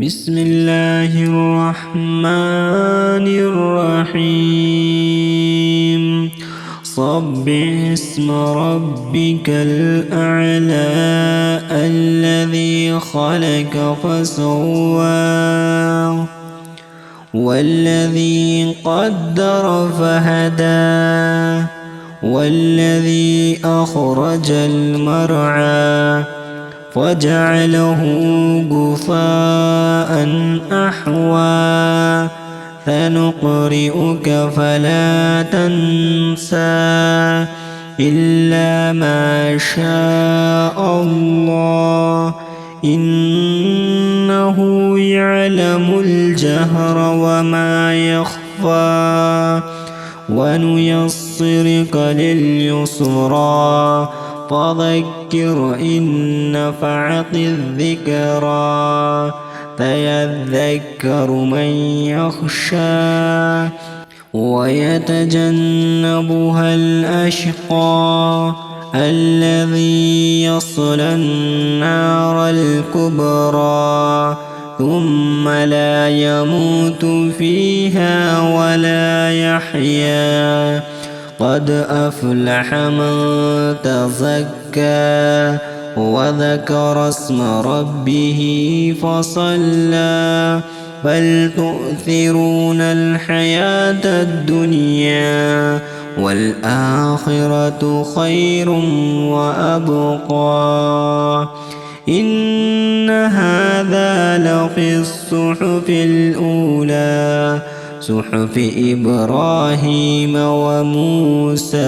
بسم الله الرحمن الرحيم سبح اسم ربك الأعلى الذي خلق فسوى والذي قدر فهدى والذي أخرج المرعى فجعله غثاء أحوى سنقرئك فلا تنسى إلا ما شاء الله إنه يعلم الجهر وما يخفى ونيسرك لليسرى فذكر إن نفعت الذكرى سيذكر من يخشى ويتجنبها الأشقى الذي يصلى النار الكبرى ثم لا يموت فيها ولا يحيا قد أفلح من تزكى وذكر اسم ربه فصلى بل تؤثرون الحياة الدنيا والآخرة خير وأبقى إن هذا لفي الصحف الأولى صحف إبراهيم وموسى